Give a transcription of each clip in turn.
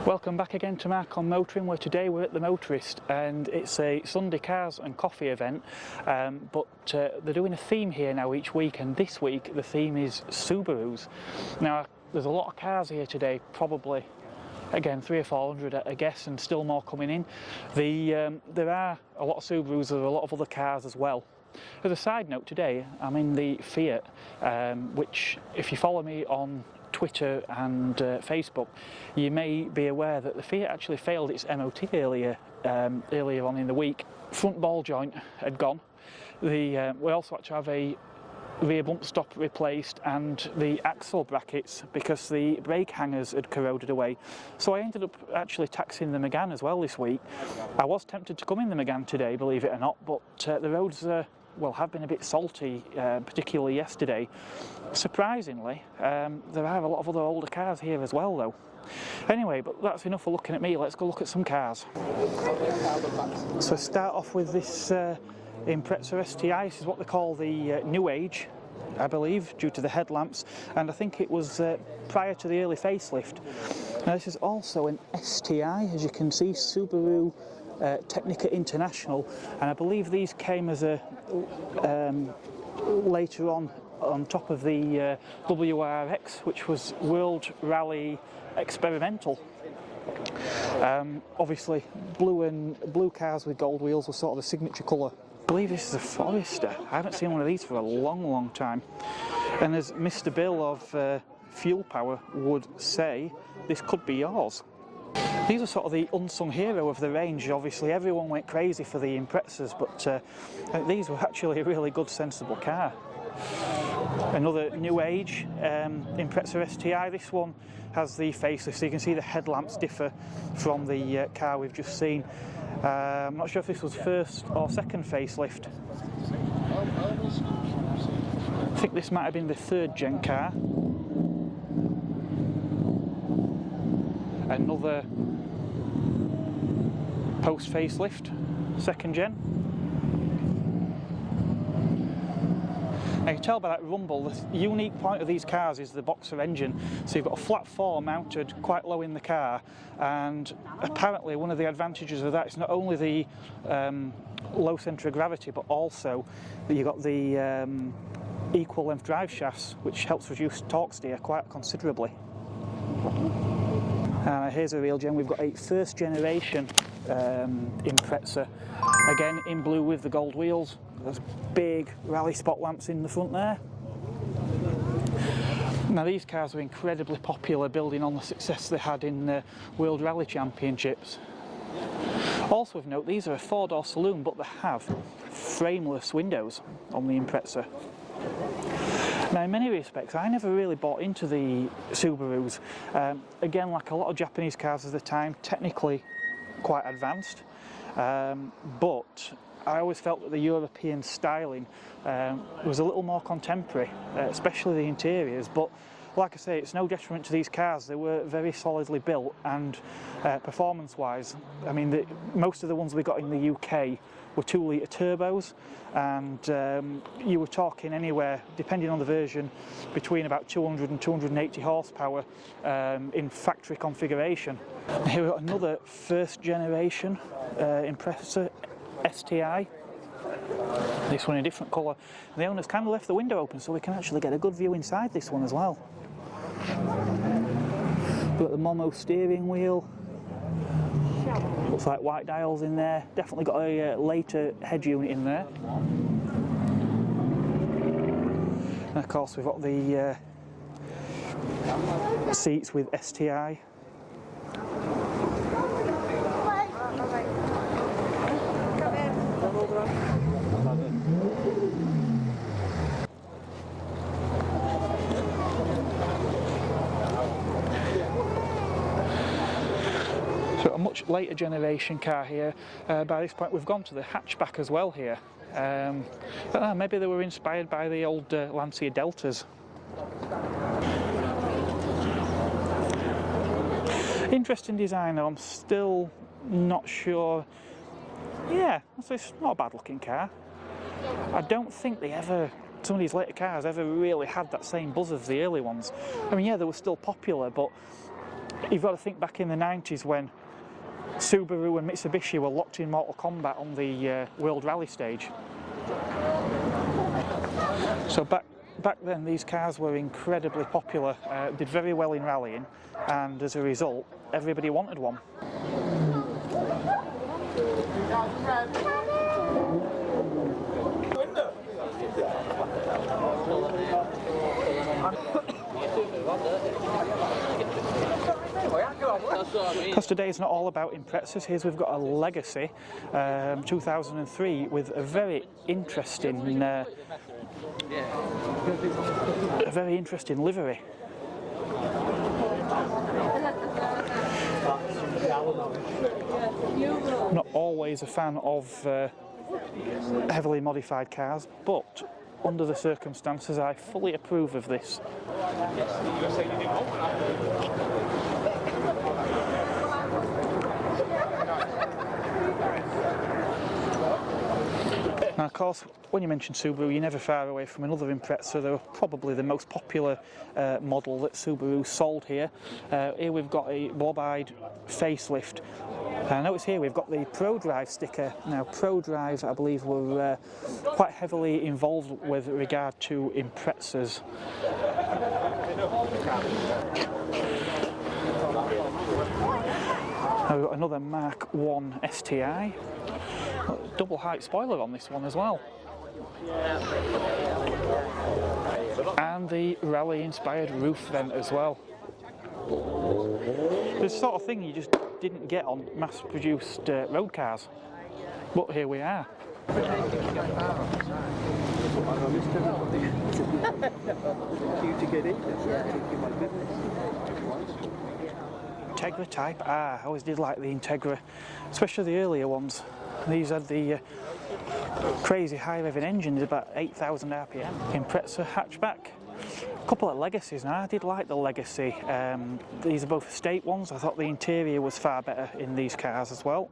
Welcome back again to Mark on Motoring, where today we're at the Motorist and it's a Sunday cars and coffee event, but they're doing a theme here now each week, and this week the theme is Subarus. Now there's a lot of cars here today, probably again 300 or 400 I guess, and still more coming in. There are a lot of Subarus, there are a lot of other cars as well. As a side note, today I'm in the Fiat, which if you follow me on Twitter and Facebook, you may be aware that the Fiat actually failed its MOT earlier on in the week. Front ball joint had gone. We also had to have a rear bump stop replaced and the axle brackets because the brake hangers had corroded away. So I ended up actually taxiing the Megane as well this week. I was tempted to come in the Megane today, believe it or not, but the roads have been a bit salty, particularly yesterday. Surprisingly, there are a lot of other older cars here as well though. Anyway, but that's enough for looking at me, let's go look at some cars. So start off with this Impreza STI. This is what they call the new age, I believe, due to the headlamps, and I think it was prior to the early facelift. Now this is also an STI, as you can see, Subaru Technica International, and I believe these came as a later on top of the WRX, which was World Rally Experimental. Obviously blue cars with gold wheels were sort of the signature colour. I believe this is a Forester. I haven't seen one of these for a long time, and as Mr. Bill of Fuel Power would say, this could be yours. These are sort of the unsung hero of the range. Obviously everyone went crazy for the Imprezas, but I think these were actually a really good, sensible car. Another new age Impreza STI. This one has the facelift, so you can see the headlamps differ from the car we've just seen. I'm not sure if this was first or second facelift. I think this might have been the third gen car. Another post facelift, second gen. Now you can tell by that rumble, the unique point of these cars is the boxer engine. So you've got a flat four mounted quite low in the car, and apparently one of the advantages of that is not only the low centre of gravity, but also that you've got the equal length drive shafts, which helps reduce torque steer quite considerably. Here's a real gem. We've got a first generation Impreza, again in blue with the gold wheels. There's big rally spot lamps in the front there. Now these cars were incredibly popular, building on the success they had in the World Rally Championships. Also of note, these are a four-door saloon, but they have frameless windows on the Impreza. Now in many respects I never really bought into the Subarus. Again, like a lot of Japanese cars of the time, technically quite advanced, but I always felt that the European styling was a little more contemporary, especially the interiors. But like I say, it's no detriment to these cars. They were very solidly built, and performance-wise, I mean, most of the ones we got in the UK were 2-litre turbos, and you were talking anywhere, depending on the version, between about 200 and 280 horsepower in factory configuration. Here we've got another first generation Impreza STI. This one in a different colour. The owner's kind of left the window open so we can actually get a good view inside this one as well. We've got the Mono steering wheel. Looks like white dials in there. Definitely got a later head unit in there. And of course we've got the seats with STI. So a much later generation car here. By this point we've gone to the hatchback as well here. But maybe they were inspired by the old Lancia Deltas. Interesting design though, I'm still not sure. Yeah, it's not a bad looking car. I don't think some of these later cars ever really had that same buzz as the early ones. I mean, yeah, they were still popular, but You've got to think back in the 90s when Subaru and Mitsubishi were locked in Mortal Kombat on the World Rally stage. So back then these cars were incredibly popular, did very well in rallying, and as a result everybody wanted one. Because today is not all about Imprezas. Here we've got a Legacy 2003 with a very interesting livery. Not always a fan of heavily modified cars, but under the circumstances I fully approve of this. Now, of course, when you mention Subaru, you're never far away from another Impreza. They're probably the most popular model that Subaru sold here. Here we've got a bodied facelift. Notice here we've got the ProDrive sticker. Now, ProDrive, I believe, were quite heavily involved with regard to Imprezas. Now we've got another Mark 1 STI. Double height spoiler on this one as well. And the rally inspired roof vent as well. This sort of thing you just didn't get on mass produced road cars. But here we are. Integra Type R. I always did like the Integra, especially the earlier ones. These had the crazy high revving engines, about 8,000 RPM. Impreza hatchback. A couple of Legacies now. I did like the Legacy. These are both estate ones. I thought the interior was far better in these cars as well.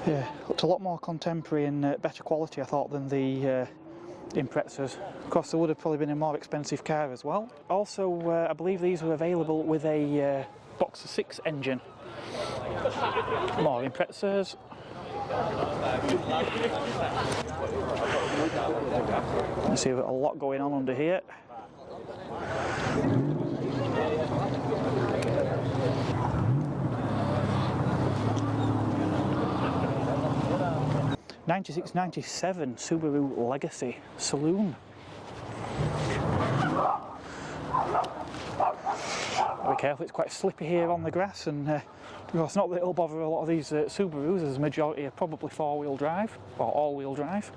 Yeah, looked a lot more contemporary and better quality, I thought, than the Imprezas. Of course, there would have probably been a more expensive car as well. Also, I believe these were available with a Boxer 6 engine. More Imprezas. You see, we've got a lot going on under here. '96-97 Subaru Legacy Saloon. Be careful, it's quite slippy here on the grass, and it's not that it'll bother a lot of these Subarus, as the majority are probably four-wheel drive or all-wheel drive.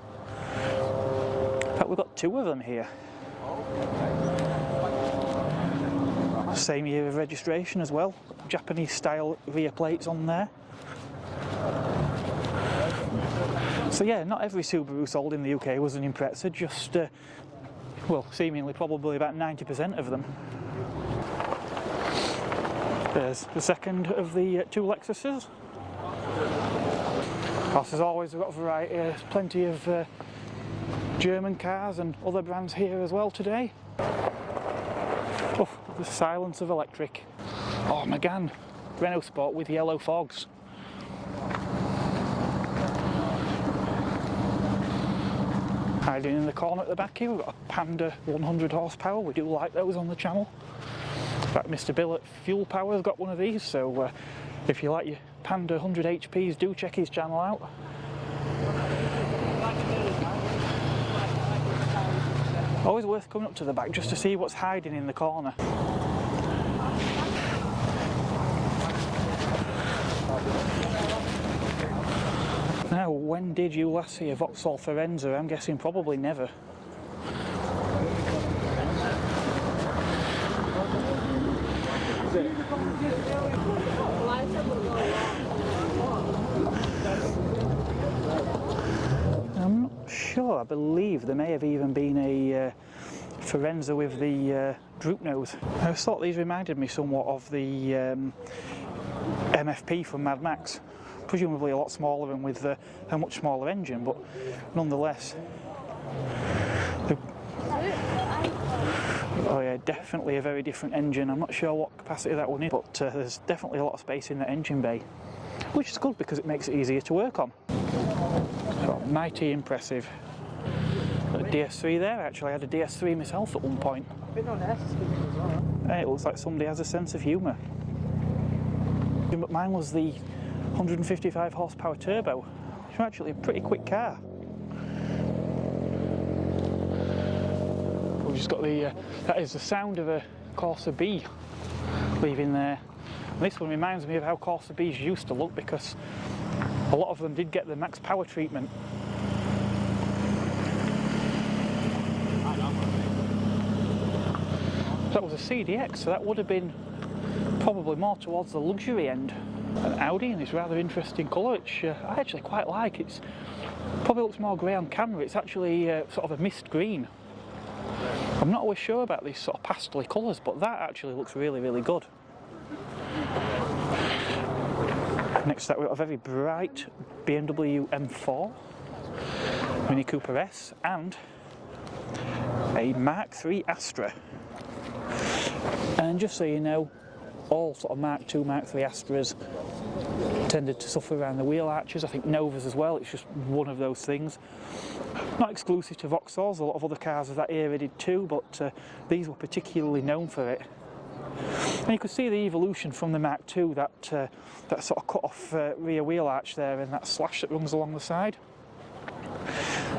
In fact, we've got two of them here. Same year of registration as well. Japanese style rear plates on there. So yeah, not every Subaru sold in the UK was an Impreza, just, well, seemingly probably about 90% of them. There's the second of the two Lexuses. Of course, as always, we've got a variety, plenty of German cars and other brands here as well today. Oh, the silence of electric. Oh, Megane, Renault Sport with yellow fogs. Hiding in the corner at the back here, we've got a Panda 100 horsepower. We do like those on the channel. In fact, Mr. Bill at Fuel Power's got one of these, so if you like your Panda 100 HPs, do check his channel out. Always worth coming up to the back just to see what's hiding in the corner. Now, when did you last see a Vauxhall Forenza? I'm guessing probably never. I'm not sure. I believe there may have even been a Forenza with the droop nose. I just thought these reminded me somewhat of the MFP from Mad Max. Presumably a lot smaller and with a much smaller engine, but nonetheless. Oh yeah, definitely a very different engine. I'm not sure what capacity that one is, but there's definitely a lot of space in the engine bay, which is good because it makes it easier to work on. So, mighty impressive. A DS3 there, actually. I had a DS3 myself at one point. Hey, it looks like somebody has a sense of humour. But mine was the 155 horsepower turbo, which is actually a pretty quick car. We've just got the, that is the sound of a Corsa B leaving there. And this one reminds me of how Corsa Bs used to look, because a lot of them did get the max power treatment. That was a CDX, so that would have been probably more towards the luxury end. An Audi in this rather interesting colour, which I actually quite like. It's probably looks more grey on camera. It's actually sort of a mist green. I'm not always sure about these sort of pastel colours, but that actually looks really, really good. Next up, we've got a very bright BMW M4, Mini Cooper S, and a Mark III Astra. And just so you know, all sort of Mark II, Mark III Astras tended to suffer around the wheel arches. I think Novas as well, it's just one of those things. Not exclusive to Vauxhalls, a lot of other cars of that era did too, but these were particularly known for it. And you could see the evolution from the Mark II, that sort of cut off rear wheel arch there and that slash that runs along the side.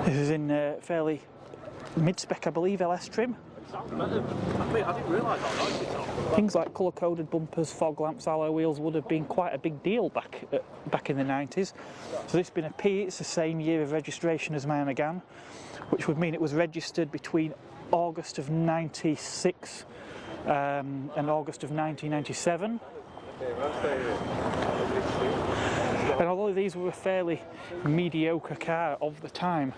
This is in fairly mid-spec, I believe, LS trim. I didn't realise how nice it was. Things like colour-coded bumpers, fog lamps, alloy wheels would have been quite a big deal back in the 90s. So this being a P, it's the same year of registration as my Megane, which would mean it was registered between August of 96 and August of 1997. And although these were a fairly mediocre car of the time,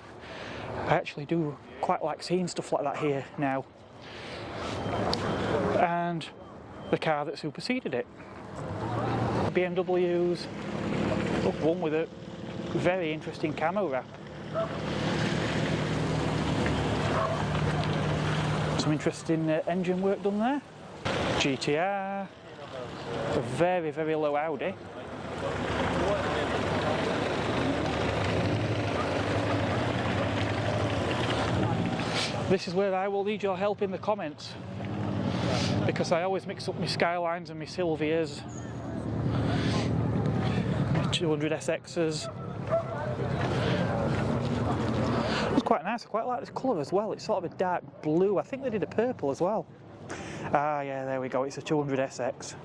I actually do quite like seeing stuff like that here now. And the car that superseded it. BMWs, one with a very interesting camo wrap. Some interesting engine work done there. GTR, a very, very low Audi. This is where I will need your help in the comments, because I always mix up my Skylines and my Silvias, 200 SXs. It's quite nice, I quite like this colour as well. It's sort of a dark blue. I think they did a purple as well. Ah yeah, there we go, it's a 200 SX.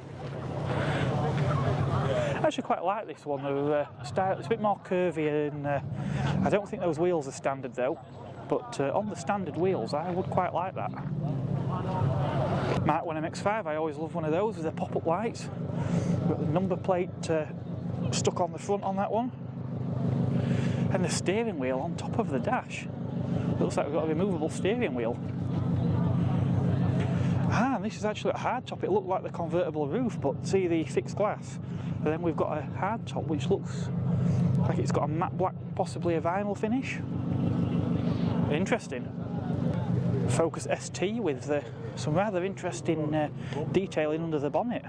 I actually quite like this one. It's a bit more curvy, and I don't think those wheels are standard though. But on the standard wheels, I would quite like that. Mark 1 MX-5, I always love one of those with the pop-up lights. Got the number plate stuck on the front on that one. And the steering wheel on top of the dash. Looks like we've got a removable steering wheel. Ah, and this is actually a hardtop. It looked like the convertible roof, but see the fixed glass. And then we've got a hardtop which looks like it's got a matte black, possibly a vinyl finish. Interesting. Focus ST with some rather interesting detailing under the bonnet.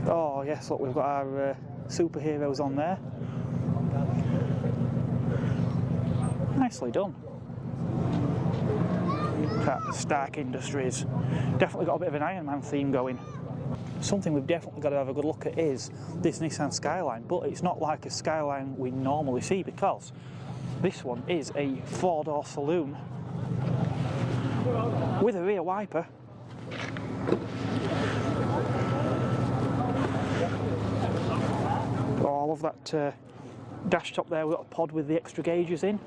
Oh yes, look, we've got our superheroes on there. Nicely done. Stark Industries. Definitely got a bit of an Iron Man theme going. Something we've definitely got to have a good look at is this Nissan Skyline, but it's not like a Skyline we normally see, because this one is a four-door saloon with a rear wiper. Oh, I love that dash top there. We've got a pod with the extra gauges in.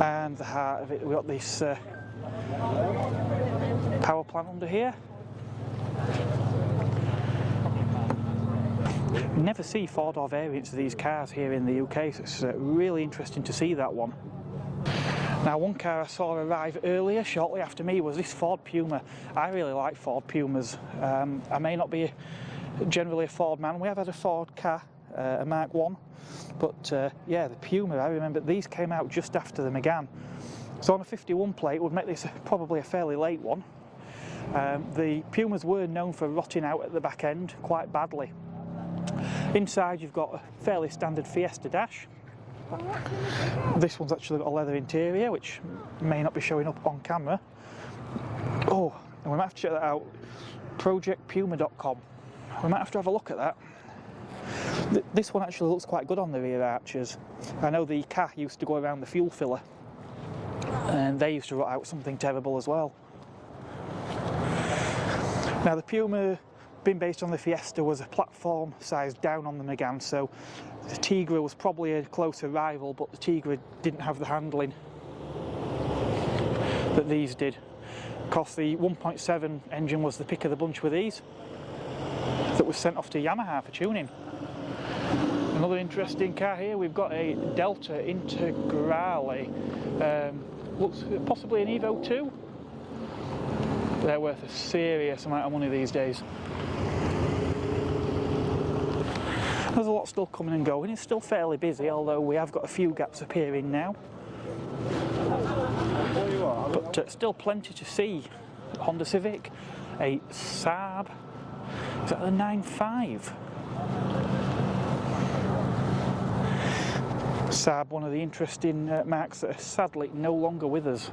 And the heart of it, we've got this power plant under here. You never see four-door variants of these cars here in the UK, so it's really interesting to see that one. Now, one car I saw arrive earlier, shortly after me, was this Ford Puma. I really like Ford Pumas. I may not be generally a Ford man. We have had a Ford car a Mark 1. But yeah, the Puma, I remember these came out just after the Megane. So on a 51 plate would make this probably a fairly late one. The Pumas were known for rotting out at the back end quite badly. Inside you've got a fairly standard Fiesta dash. This one's actually got a leather interior, which may not be showing up on camera. Oh, and we might have to check that out. projectpuma.com. We might have to have a look at that. This one actually looks quite good on the rear arches. I know the car used to go around the fuel filler, and they used to rot out something terrible as well. Now the Puma, being based on the Fiesta, was a platform size down on the Megane, so the Tigra was probably a closer rival, but the Tigra didn't have the handling that these did. Of course, the 1.7 engine was the pick of the bunch with these, that was sent off to Yamaha for tuning. Another interesting car here, we've got a Delta Integrale, looks possibly an Evo 2. They're worth a serious amount of money these days. There's a lot still coming and going, it's still fairly busy, although we have got a few gaps appearing now. But still plenty to see. Honda Civic, a Saab, is that a 9.5? Saab, one of the interesting marques that are sadly no longer with us.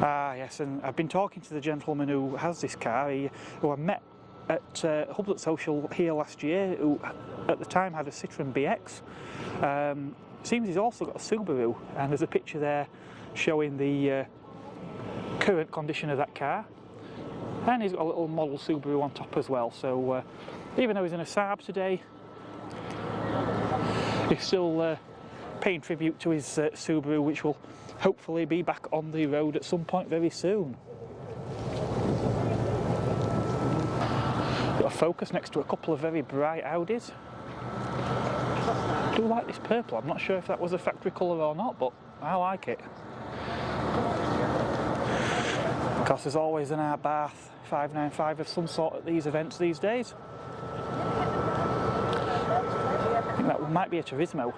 Ah yes, and I've been talking to the gentleman who has this car, who I met at Hubs at Social here last year, who at the time had a Citroen BX. Seems he's also got a Subaru, and there's a picture there showing the current condition of that car. And he's got a little model Subaru on top as well, so even though he's in a Saab today, he's still paying tribute to his Subaru, which will hopefully be back on the road at some point very soon. Got a Focus next to a couple of very bright Audis. I do like this purple, I'm not sure if that was a factory colour or not, but I like it. Of course, there's always an Abarth 595 of some sort at these events these days. I think that might be a Turismo.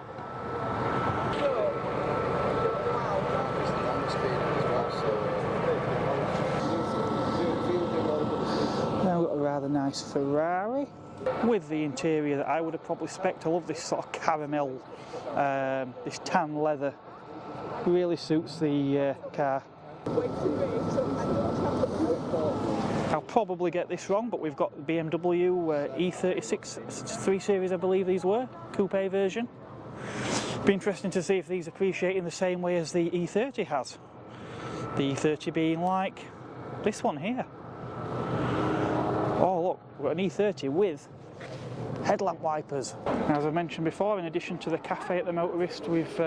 Now we've got a rather nice Ferrari with the interior that I would have probably spec'd. I love this sort of caramel, this tan leather. Really suits the car. I'll probably get this wrong, but we've got the BMW E36 3 Series, I believe these were, coupe version. Be interesting to see if these appreciate in the same way as the E30 has. The E30 being like this one here. Oh look, we've got an E30 with headlamp wipers. Now, as I mentioned before, in addition to the cafe at the Motorist, we've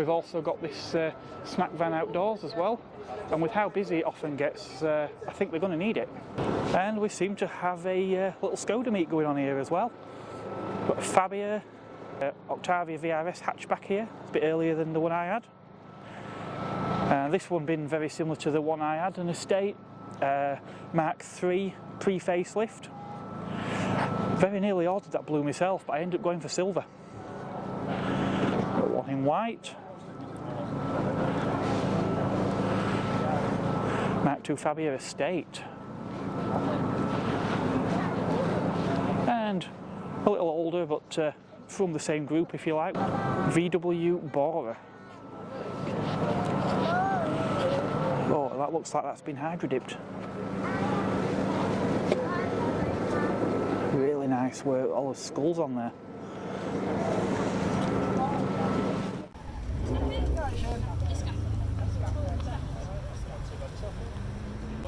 also got this snack van outdoors as well. And with how busy it often gets, I think they're going to need it. And we seem to have a little Skoda meet going on here as well. Got a Fabia, Octavia VRS hatchback here. It's a bit earlier than the one I had. This one being very similar to the one I had, an Estate Mark III pre-facelift. Very nearly ordered that blue myself, but I ended up going for silver. Got one in white. Mark II Fabia Estate. And a little older, but from the same group, if you like, VW Bora. Oh, that looks like that's been hydro-dipped. Really nice work, all the skulls on there.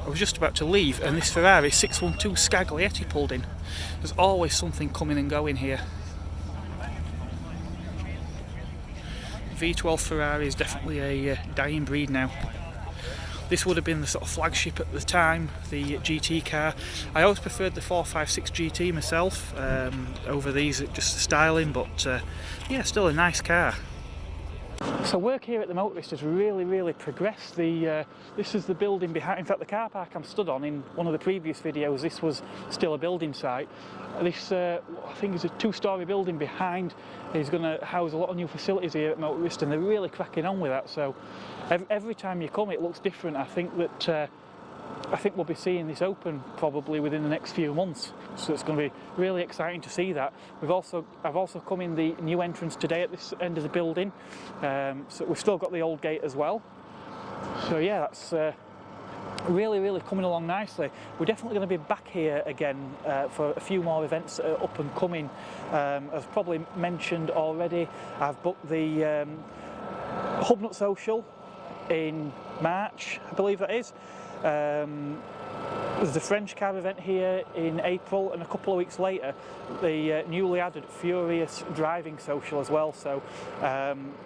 I was just about to leave and this Ferrari 612 Scaglietti pulled in. There's always something coming and going here. V12 Ferrari is definitely a dying breed now. This would have been the sort of flagship at the time, the GT car. I always preferred the 456 GT myself over these, just the styling, but yeah, still a nice car. So work here at the Motorist has really progressed. This is the building behind. In fact, the car park I'm stood on in one of the previous videos, this was still a building site. This I think is a 2-storey building behind. Is going to house a lot of new facilities here at Motorist, and they're really cracking on with that. So every time you come, it looks different. I think we'll be seeing this open probably within the next few months, so it's going to be really exciting to see that. I've also come in the new entrance today at this end of the building, so we've still got the old gate as well. So yeah, that's really coming along nicely. We're definitely going to be back here again for a few more events that are up and coming. As probably mentioned already, I've booked the Hubnut Social in March, I believe that is. There's the French car event here in April, and a couple of weeks later the newly added Furious Driving Social as well. So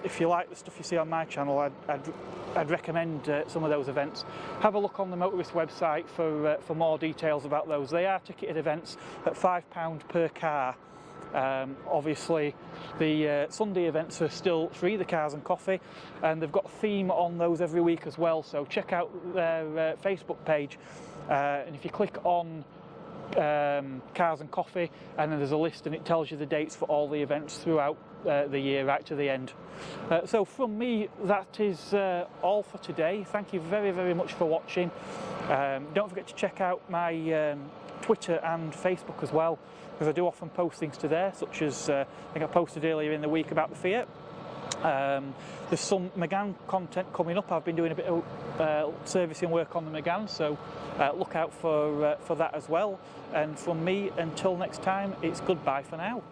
if you like the stuff you see on my channel, I'd recommend some of those events. Have a look on the Motorist website for more details about those. They are ticketed events at £5 per car. Obviously the Sunday events are still free, the cars and coffee, and they've got a theme on those every week as well, so check out their Facebook page, and if you click on cars and coffee, and then there's a list and it tells you the dates for all the events throughout the year right to the end. So from me, that is all for today. Thank you very much for watching. Don't forget to check out my Twitter and Facebook as well, because I do often post things to there, such as I think I posted earlier in the week about the Fiat. There's some Megane content coming up. I've been doing a bit of servicing work on the Megane, so look out for that as well. And from me, until next time, it's goodbye for now.